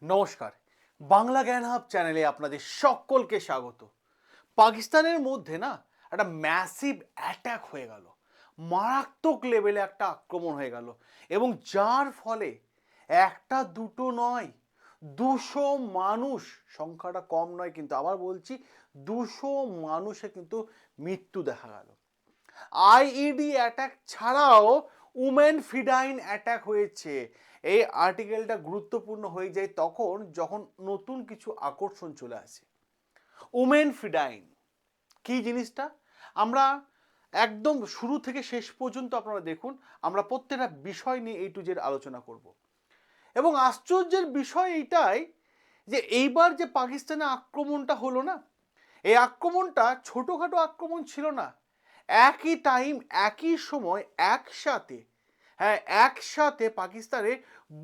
নমস্কার, বাংলা জ্ঞান হাব চ্যানেলে আপনাদের সকলকে স্বাগত। পাকিস্তানের মধ্যে না একটা ম্যাসিভ অ্যাটাক হয়ে গেল, মারাত্মক লেভেলে একটা আক্রমণ হয়ে গেল, এবং যার ফলে একটা দুটো নয়, 200 মানুষ, সংখ্যাটা কম নয় কিন্তু আবার বলছি 200 মানুষে কিন্তু মৃত্যু দেখা গেল। আইইডি অ্যাটাক ছাড়াও উমেন ফিডাইন অ্যাটাক হয়েছে। এই আর্টিকেলটা গুরুত্বপূর্ণ হয়ে যায় তখন যখন নতুন কিছু আকর্ষণ চলে আসে। উমেন ফিডাইন কি জিনিসটা আমরা একদম শুরু থেকে শেষ পর্যন্ত আপনারা দেখুন, আমরা প্রত্যেকটা বিষয় নিয়ে A to Z আলোচনা করব। এবং আশ্চর্যের বিষয় এইটাই যে এইবার যে পাকিস্তানে আক্রমণটা হলো না, এই আক্রমণটা ছোটোখাটো আক্রমণ ছিল না। একই টাইম, একই সময়, একসাথে, হ্যাঁ একসাথে পাকিস্তানের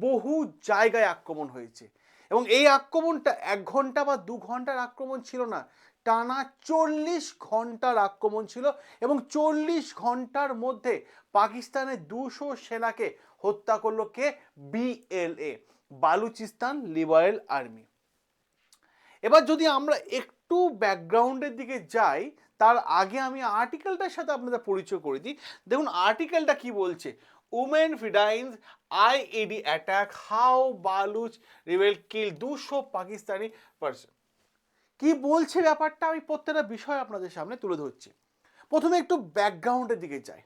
বহু জায়গায় আক্রমণ হয়েছে। এবং এই আক্রমণটা 1 ঘন্টা বা 2 ঘন্টার আক্রমণ ছিল না, টানা 40 ঘন্টার আক্রমণ ছিল। এবং 40 ঘন্টার মধ্যে পাকিস্তানের 200 সেনাকে হত্যা করলো কে? BLA, Balochistan liberal army. এবার যদি আমরা একটু ব্যাকগ্রাউন্ডের দিকে যাই, তার আগে আমি আর্টিকেলটার সাথে আপনাদের পরিচয় করে দিই। দেখুন আর্টিকেলটা কি বলছে, উমেন ফিডাইন্স IED attack, how Baluch rebel kill 200 Pakistani person. কি বলছে ব্যাপারটা আমি প্রত্যেকটা বিষয় আপনাদের সামনে তুলে ধরছি। প্রথমে একটু ব্যাকগ্রাউন্ডের দিকে যাই।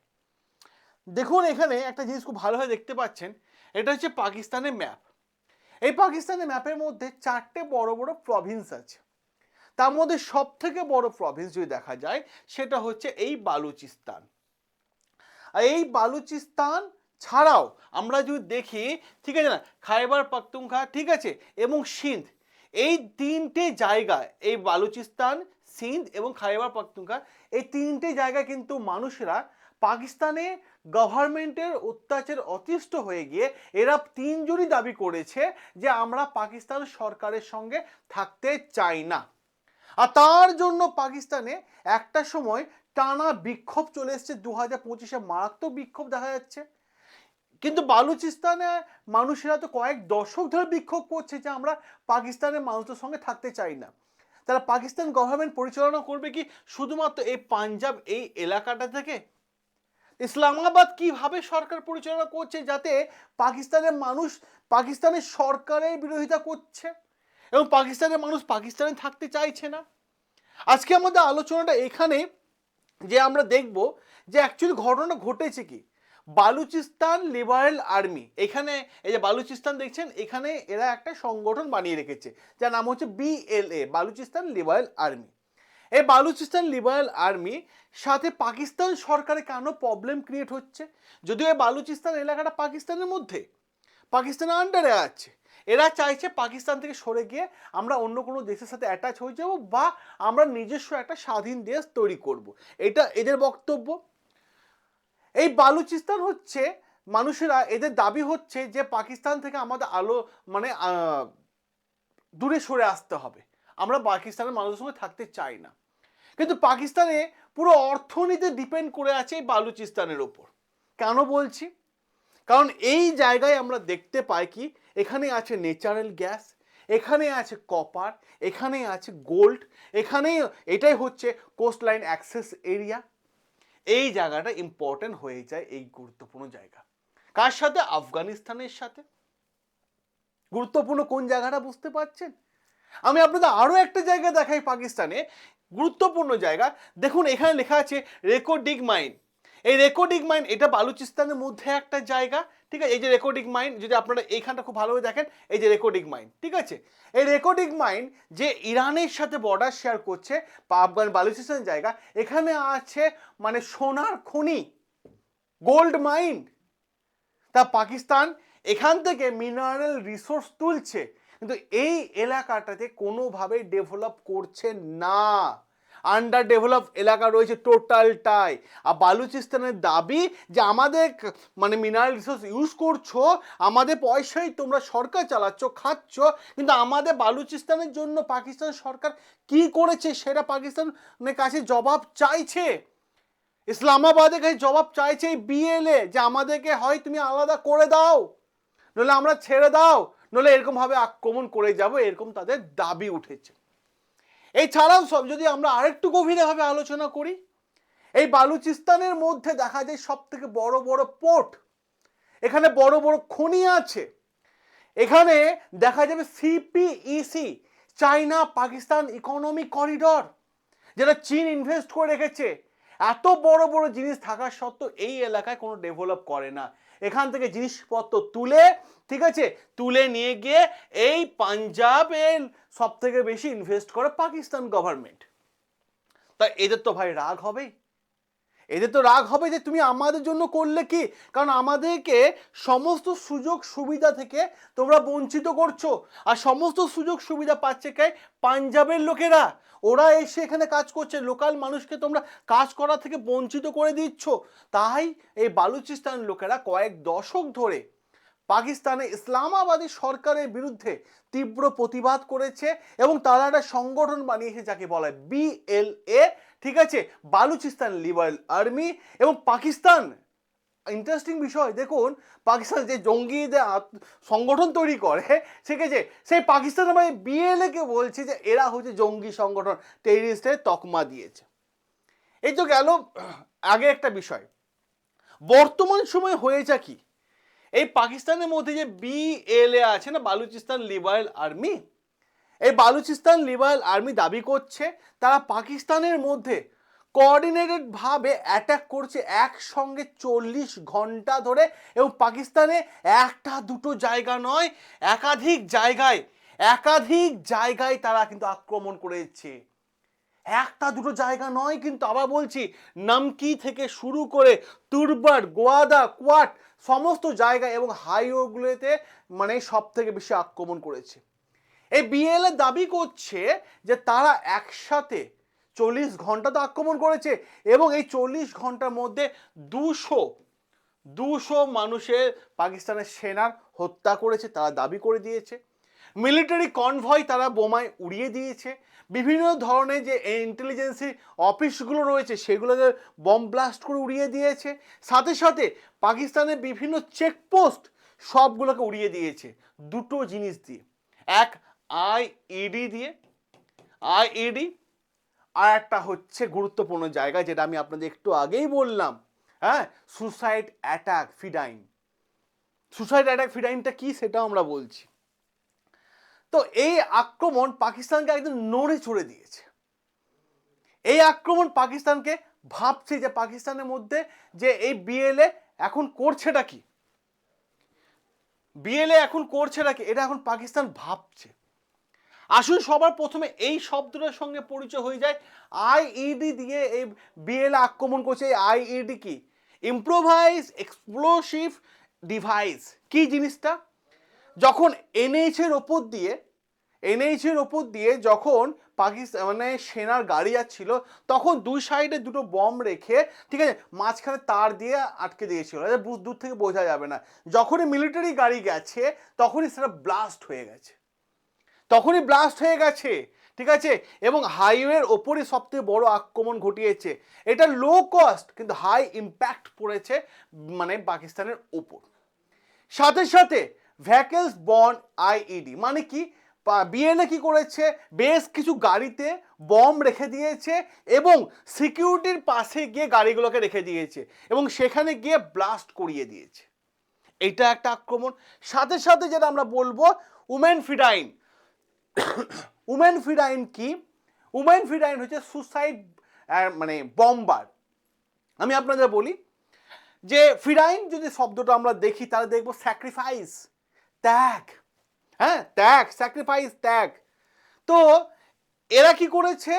দেখুন এখানে একটা জিনিস খুব ভালোভাবে দেখতে পাচ্ছেন, এটা হচ্ছে পাকিস্তানের ম্যাপ। এই পাকিস্তানের ম্যাপের মধ্যে 4টে বড় বড় প্রভিন্স আছে। তার মধ্যে সব থেকে বড় প্রভিন্স যদি দেখা যায় সেটা হচ্ছে এই বালুচিস্তান। আর এই বালুচিস্তান ছাড়াও আমরা যদি দেখি, ঠিক আছে না, খাইবার পাখতুনখা, ঠিক আছে, এবং সিন্ধ, এই 3টে জায়গা, এই বালুচিস্তান, সিন্ধ এবং খাইবার পাখতুনখা, এই 3টে জায়গায় কিন্তু মানুষেরা পাকিস্তানে গভর্নমেন্টের অত্যাচার অতিষ্ঠ হয়ে গিয়ে এরা 3জনই দাবি করেছে যে আমরা পাকিস্তান সরকারের সঙ্গে থাকতে চাই না। আর তার জন্য পাকিস্তানে একটা সময় টানা বিক্ষোভ চলে এসছে, 2025-এ মারাত্মক বিক্ষোভ দেখা যাচ্ছে। কিন্তু বালুচিস্তানে মানুষেরা তো কয়েক দশক ধরে বিক্ষোভ করছে যে আমরা পাকিস্তানের মানুষদের সঙ্গে থাকতে চাই না। তারা পাকিস্তান গভর্নমেন্ট পরিচালনা করবে কি শুধুমাত্র এই পাঞ্জাব এই এলাকাটা থেকে? ইসলামাবাদ কিভাবে সরকার পরিচালনা করছে যাতে পাকিস্তানের মানুষ পাকিস্তানের সরকারের বিরোধিতা করছে এবং পাকিস্তানের মানুষ পাকিস্তানে থাকতে চাইছে না? আজকে আমাদের আলোচনাটা এখানে যে আমরা দেখব যে অ্যাকচুয়ালি ঘটনা ঘটেছে কি। বালুচিস্তান লিবারেল আর্মি, এখানে এই যে বালুচিস্তান দেখছেন, এখানে এরা একটা সংগঠন বানিয়ে রেখেছে যার নাম হচ্ছে BLA, বালুচিস্তান লিবারেল আর্মি। এই বালুচিস্তান লিবারেল আর্মি সাথে পাকিস্তান সরকারের কেন প্রবলেম ক্রিয়েট হচ্ছে? যদিও এই বালুচিস্তান এলাকাটা পাকিস্তানের মধ্যে, পাকিস্তানের আন্ডারে আছে, এরা চাইছে পাকিস্তান থেকে সরে গিয়ে আমরা অন্য কোনো দেশের সাথে অ্যাটাচ হয়ে যাব বা আমরা নিজস্ব একটা স্বাধীন দেশ তৈরি করব, এটা এদের বক্তব্য। এই বালুচিস্তান হচ্ছে মানুষেরা, এদের দাবি হচ্ছে যে পাকিস্তান থেকে আমাদের মানে দূরে সরে আসতে হবে, আমরা পাকিস্তানের মানুষের সঙ্গে থাকতে চাই না। কিন্তু পাকিস্তানে পুরো অর্থনীতি ডিপেন্ড করে আছে এই বালুচিস্তানের ওপর। কেন বলছি? কারণ এই জায়গায় আমরা দেখতে পাই কি, এখানে আছে ন্যাচারাল গ্যাস, এখানে আছে কপার, এখানে আছে গোল্ড, এখানে এটাই হচ্ছে কোস্টলাইন অ্যাক্সেস এরিয়া। এই জায়গাটা ইম্পর্টেন্ট হয়ে যায়, এই গুরুত্বপূর্ণ জায়গা। কার সাথে? আফগানিস্তানের সাথে। গুরুত্বপূর্ণ কোন জায়গাটা বুঝতে পারছেন? আমি আপনাদের আরও একটা জায়গা দেখাই পাকিস্তানে, গুরুত্বপূর্ণ জায়গা। দেখুন এখানে লেখা আছে রেকর্ডিং মাইন। এই রেকর্ডিং মাইন এটা বালুচিস্তানের মধ্যে একটা জায়গা, ঠিক আছে। এই যে রেকর্ডিং মাইন, যদি আপনারা এইখানটা খুব ভালোভাবে দেখেন, এই যে রেকর্ডিং মাইন, ঠিক আছে। এই রেকর্ডিং মাইন যে ইরানের সাথে বর্ডার শেয়ার করছে, আফগান বালুচিস্তানের জায়গা, এখানে আছে মানে সোনার খনি, গোল্ড মাইন। তা পাকিস্তান এখান থেকে মিনারেল রিসোর্স তুলছে, কিন্তু এই এলাকাটাতে কোনোভাবে ডেভেলপ করছে না, আন্ডার ডেভেলপ এলাকা রয়েছে টোটালটাই। আর বালুচিস্তানের দাবি যে আমাদের মানে মিনারেল রিসোর্স ইউজ করছো, আমাদের পয়সাই তোমরা সরকার চালাচ্ছ, খাচ্ছ, কিন্তু আমাদের বালুচিস্তানের জন্য পাকিস্তান সরকার কি করেছে সেটা পাকিস্তানের কাছে জবাব চাইছে। ইসলামাবাদের কাছে জবাব চাইছে এই BLA যে আমাদেরকে হয় তুমি আলাদা করে দাও, নইলে আমরা ছেড়ে দাও, নইলে এরকমভাবে আক্রমণ করে যাব, এরকম তাদের দাবি উঠেছে। এছাড়াও সব যদি আমরা আরেকটু গভীরভাবে আলোচনা করি, এই বালুচিস্তানের মধ্যে দেখা যায় সব থেকে বড় বড় পোর্ট, এখানে বড় বড় খনি আছে, এখানে দেখা যাবে CPEC, China Pakistan economic corridor, যেটা চীন ইনভেস্ট করে রেখেছে। এত বড় বড় জিনিস থাকা সত্ত্বেও এই এলাকায় কোনো ডেভেলপ করে না। এখান থেকে জিনিসপত্র তুলে, ঠিক আছে, তুলে নিয়ে গিয়ে এই পাঞ্জাবে সব থেকে বেশি ইনভেস্ট করে পাকিস্তান গভর্নমেন্ট। তা এদের তো ভাই রাগ হবেই, এদের তো রাগ হবে যে তুমি আমাদের জন্য করলে কি, কারণ আমাদেরকে সমস্ত সুযোগ সুবিধা থেকে তোমরা বঞ্চিত করছো। আর সমস্ত সুযোগ সুবিধা পাচ্ছে কে? পাঞ্জাবের লোকেরা। ওরা এসে এখানে কাজ করছে, লোকাল মানুষকে তোমরা কাজ করা থেকে বঞ্চিত করে দিচ্ছ। তাই এই বালুচিস্তান লোকেরা কয়েক দশক ধরে পাকিস্তানে ইসলামাবাদী সরকারের বিরুদ্ধে তীব্র প্রতিবাদ করেছে এবং তারা একটা সংগঠন বানিয়েছে যাকে বলা হয় BLA, ঠিক আছে, বালুচিস্তান লিবারেল আর্মি। এবং পাকিস্তান, ইন্টারেস্টিং বিষয় দেখুন, পাকিস্তান যে জঙ্গিদের সংগঠন তৈরি করে, ঠিক আছে, সেই পাকিস্তানের মানে BLA কে বলছে যে এরা হচ্ছে জঙ্গি সংগঠন, টেররিস্টের তকমা দিয়েছে। এই তো গেল আগে একটা বিষয়। বর্তমান সময় হয়েছে কি, এই পাকিস্তানের মধ্যে যে BLA আছে না, বালুচিস্তান লিবারেল আর্মি, এই বালুচিস্তান লিবারেল আর্মি দাবি করছে তারা পাকিস্তানের মধ্যে কোঅর্ডিনেটেড ভাবে অ্যাটাক করছে একসঙ্গে 40 ঘন্টা ধরে, এবং পাকিস্তানে একটা দুটো জায়গা নয়, একাধিক জায়গায় তারা কিন্তু আক্রমণ করেছে। একটা দুটো জায়গা নয় কিন্তু, আবার বলছি, নামকি থেকে শুরু করে তুরবাট, গোয়াদা, কোয়াট সমস্ত জায়গায় এবং হাইওয়েগুলোতে মানে সব থেকে বেশি আক্রমণ করেছে। এই BLA দাবি করছে যে তারা একসাথে 40 ঘন্টা তো আক্রমণ করেছে এবং এই 40 ঘন্টার মধ্যে 200 মানুষের পাকিস্তানের সেনার হত্যা করেছে, তারা দাবি করে দিয়েছে। মিলিটারি কনভয় তারা বোমায় উড়িয়ে দিয়েছে। বিভিন্ন ধরনের যে ইন্টেলিজেন্সি অফিসগুলো রয়েছে সেগুলোকে বম ব্লাস্ট করে উড়িয়ে দিয়েছে। সাথে সাথে পাকিস্তানের বিভিন্ন চেকপোস্ট সবগুলোকে উড়িয়ে দিয়েছে দুটো জিনিস দিয়ে, এক IED দিয়ে, IED, আর একটা হচ্ছে গুরুত্বপূর্ণ জায়গা যেটা আমি আপনাদের একটু আগেই বললাম, হ্যাঁ, suicide attack fidayeen. Suicide attack ফিডাইনটা কি সেটাও আমরা বলছি। তো এই আক্রমণ পাকিস্তানকে একদম নড়ে চড়ে দিয়েছে। এই আক্রমণ পাকিস্তানকে ভাবছে যে পাকিস্তানের মধ্যে যে এই BLA এখন করছেটা কি, BLA এখন করছেটা কি, এটা এখন পাকিস্তান ভাবছে। আসুন সবার প্রথমে এই শব্দটার সঙ্গে পরিচয় হয়ে যায়। IED দিয়ে এই BLA আক্রমণ করছে। এই IED কি? Improvise explosive device. কি জিনিসটা? যখন NH এর ওপর দিয়ে যখন পাকিস্তান মানে সেনার গাড়ি যাচ্ছিল, তখন দুই সাইডে দুটো বম রেখে, ঠিক আছে, মাঝখানে তার দিয়ে আটকে দিয়েছিল, দূর থেকে বোঝা যাবে না। যখনই মিলিটারি গাড়ি গেছে তখনই সেটা ব্লাস্ট হয়ে গেছে, ঠিক আছে, এবং হাইওয়ের ওপরই সবথেকে বড় আক্রমণ ঘটিয়েছে। এটা লো কস্ট কিন্তু হাই ইম্প্যাক্ট পড়েছে মানে পাকিস্তানের ওপর। সাথে সাথে ভেহিকলস বর্ন IED মানে কি? BLA কি করেছে? বেশ কিছু গাড়িতে বম রেখে দিয়েছে এবং সিকিউরিটির পাশে গিয়ে গাড়িগুলোকে রেখে দিয়েছে এবং সেখানে গিয়ে ব্লাস্ট করিয়ে দিয়েছে। এটা একটা আক্রমণ। সাথে সাথে যেটা আমরা বলবো উমেন ফিডাইন। উমেন ফিডাইন কি? উমেন ফিডাইন হচ্ছে সুসাইড মানে বম্বার। আমি আপনাদের বলি যে ফিডাইন যদি শব্দটা আমরা দেখি তাহলে দেখবো স্যাক্রিফাইস, ত্যাগ, হ্যাঁ, ত্যাগ, স্যাক্রিফাইস, ত্যাগ। তো এরা কি করেছে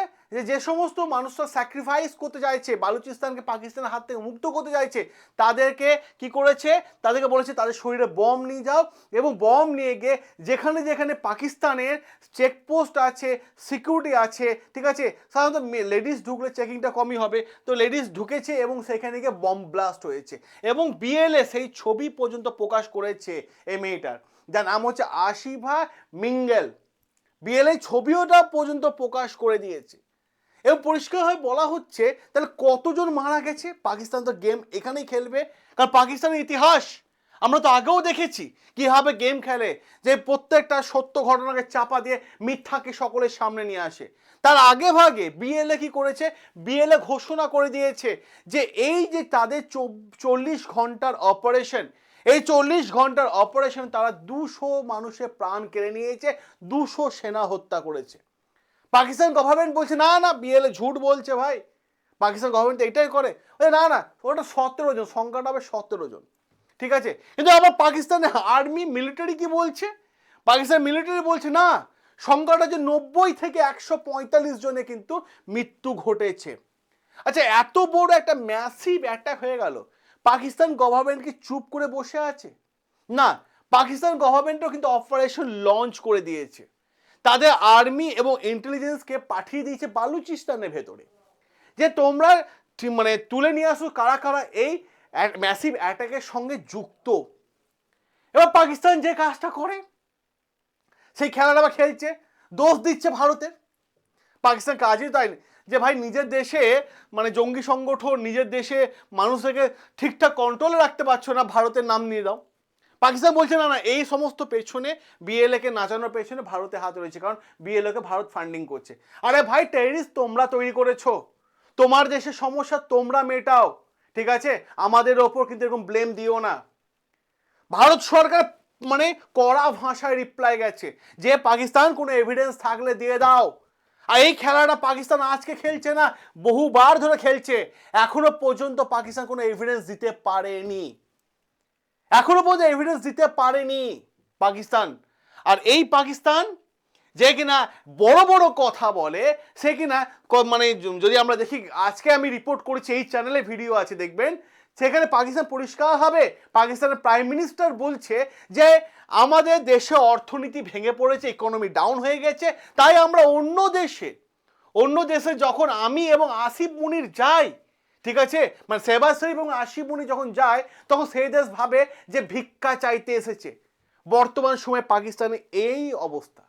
যে সমস্ত মানুষরা স্যাক্রিফাইস করতে চাইছে, বালুচিস্তানকে পাকিস্তানের হাত থেকে মুক্ত করতে চাইছে, তাদেরকে কি করেছে? তাদেরকে বলেছে তাদের শরীরে বম নিয়ে যাও এবং বম নিয়ে গিয়ে যেখানে যেখানে পাকিস্তানের চেকপোস্ট আছে, সিকিউরিটি আছে, ঠিক আছে, সাধারণত লেডিস ঢুকলে চেকিংটা কমই হবে, তো লেডিস ঢুকেছে এবং সেখানে গিয়ে বম ব্লাস্ট হয়েছে। এবং BLA সেই ছবি পর্যন্ত প্রকাশ করেছে এই মেয়েটার, যার নাম হচ্ছে আশিফা মিঙ্গেল। BLA ছবিওটা পর্যন্ত প্রকাশ করে দিয়েছে এবং পরিষ্কারভাবে বলা হচ্ছে তাহলে কতজন মারা গেছে। পাকিস্তান তো গেম এখানেই খেলবে, কারণ পাকিস্তানের ইতিহাস আমরা তো আগেও দেখেছি কিভাবে গেম খেলে, যে প্রত্যেকটা সত্য ঘটনাকে চাপা দিয়ে মিথ্যাকে সকলের সামনে নিয়ে আসে। তার আগে ভাগে বিএলএ কি করেছে, বিএলএ ঘোষণা করে দিয়েছে যে এই যে তাদের 40 ঘন্টার অপারেশন, এই 40 ঘন্টার অপারেশন তারা 200 মানুষের প্রাণ কেড়ে নিয়েছে, 200 সেনা হত্যা করেছে। পাকিস্তান গভর্নমেন্ট বলছে না না বিএলএ ঝুট বলছে ভাই, পাকিস্তান গভর্নমেন্ট এটাই করে, না না ওটা 17 জন, সংখ্যাটা হবে 17 জন, ঠিক আছে। কিন্তু আবার পাকিস্তানের আর্মি মিলিটারি কি বলছে, পাকিস্তান মিলিটারি বলছে না, সংখ্যাটা যে 90 থেকে 145 জনে কিন্তু মৃত্যু ঘটেছে। আচ্ছা, এত বড় একটা ম্যাসিভ অ্যাটাক হয়ে গেল, পাকিস্তান গভর্নমেন্ট কি চুপ করে বসে আছে? না, পাকিস্তান গভর্নমেন্টও কিন্তু অপারেশন লঞ্চ করে দিয়েছে, তাদের আর্মি এবং ইন্টেলিজেন্সকে পাঠিয়ে দিয়েছে বালুচিস্তানের ভেতরে, যে তোমরা মানে তুলে নিয়ে আসো কারা কারা এই ম্যাসিভ অ্যাটাকের সঙ্গে যুক্ত। এবার পাকিস্তান যে কাজটা করে, সেই খেলাটা বা খেলছে, দোষ দিচ্ছে ভারতের। পাকিস্তান কাজই তাই যে ভাই নিজের দেশে মানে জঙ্গি সংগঠন, নিজের দেশে মানুষকে ঠিকঠাক কন্ট্রোলে রাখতে পারছো না, ভারতের নাম নিয়ে দাও। পাকিস্তান বলছে না না এই সমস্ত পেছনে বিএলএ কে নাচানোর পেছনে ভারতের হাত রয়েছে, কারণ বিএলএ কে ভারত ফান্ডিং করছে। আরে ভাই, টেররিস্ট তোমরা তৈরি করেছো, তোমার দেশের সমস্যা তোমরা মেটাও, ঠিক আছে, আমাদের ওপর কিন্তু এরকম ব্লেম দিও না। ভারত সরকার মানে কড়া ভাষায় রিপ্লাই গেছে যে পাকিস্তান কোনো এভিডেন্স থাকলে দিয়ে দাও। আর এই খেলাটা পাকিস্তান আজকে খেলছে না, বহুবার ধরে খেলছে, এখনো পর্যন্ত পাকিস্তান কোনো এভিডেন্স দিতে পারেনি, এখনো পর্যন্ত এভিডেন্স দিতে পারেনি পাকিস্তান। আর এই পাকিস্তান যে কিনা বড় বড় কথা বলে, সে কিনা মানে যদি আমরা দেখি, আজকে আমি রিপোর্ট করেছি, এই চ্যানেলে ভিডিও আছে দেখবেন, সেখানে পাকিস্তান পরিষ্কার হবে, পাকিস্তানের প্রাইম মিনিস্টার বলছে যে আমাদের দেশে অর্থনীতি ভেঙে পড়েছে, ইকোনমি ডাউন হয়ে গেছে, তাই আমরা অন্য দেশে যখন আমি এবং আসিফ মুনির যাই, ঠিক আছে, মানে শেহবাজ শরীফ এবং আসিফ মুনির যখন যায়, তখন সেই দেশ ভাবে যে ভিক্ষা চাইতে এসেছে। বর্তমান সময়ে পাকিস্তানে এই অবস্থা,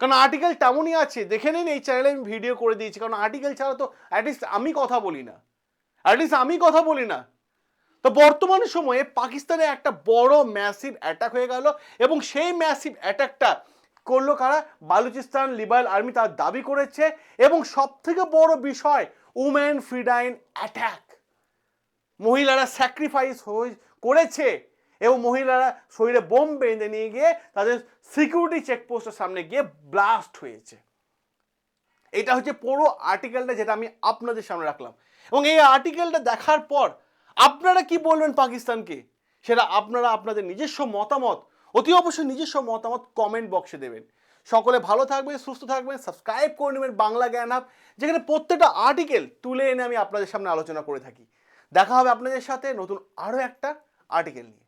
কারণ আর্টিকেল তেমনই আছে, দেখে নিন, এই চ্যানেলে আমি ভিডিও করে দিয়েছি, কারণ আর্টিকেল ছাড়া তো অ্যাটলিস্ট আমি কথা বলি না, তো বর্তমান সময়ে পাকিস্তানে একটা বড় ম্যাসিভ অ্যাটাক হয়ে গেল, এবং সেই ম্যাসিভ অ্যাটাকটা করলো কারা, বালুচিস্তান লিবারেল আর্মি তার দাবি করেছে। এবং সব থেকে বড় বিষয়, উমেন ফ্রিডাইন অ্যাটাক, মহিলারা স্যাক্রিফাইস করেছে, এবং মহিলারা শরীরে বোম বেঁধে নিয়ে গিয়ে তাদের সিকিউরিটি চেকপোস্টের সামনে গিয়ে ব্লাস্ট হয়েছে। এটা হচ্ছে পুরো আর্টিকেলটা যেটা আমি আপনাদের সামনে রাখলাম, এবং এই আর্টিকেলটা দেখার পর আপনারা কি বলবেন পাকিস্তানকে, সেটা আপনারা আপনাদের নিজস্ব মতামত, অতি অবশ্যই নিজস্ব মতামত কমেন্ট বক্সে দেবেন। সকলে ভালো থাকবেন, সুস্থ থাকবেন, সাবস্ক্রাইব করে নেবেন বাংলা জ্ঞান হাব, যেখানে প্রত্যেকটা আর্টিকেল তুলে এনে আমি আপনাদের সামনে আলোচনা করে থাকি। দেখা হবে আপনাদের সাথে নতুন আরও একটা আর্টিকেল নিয়ে।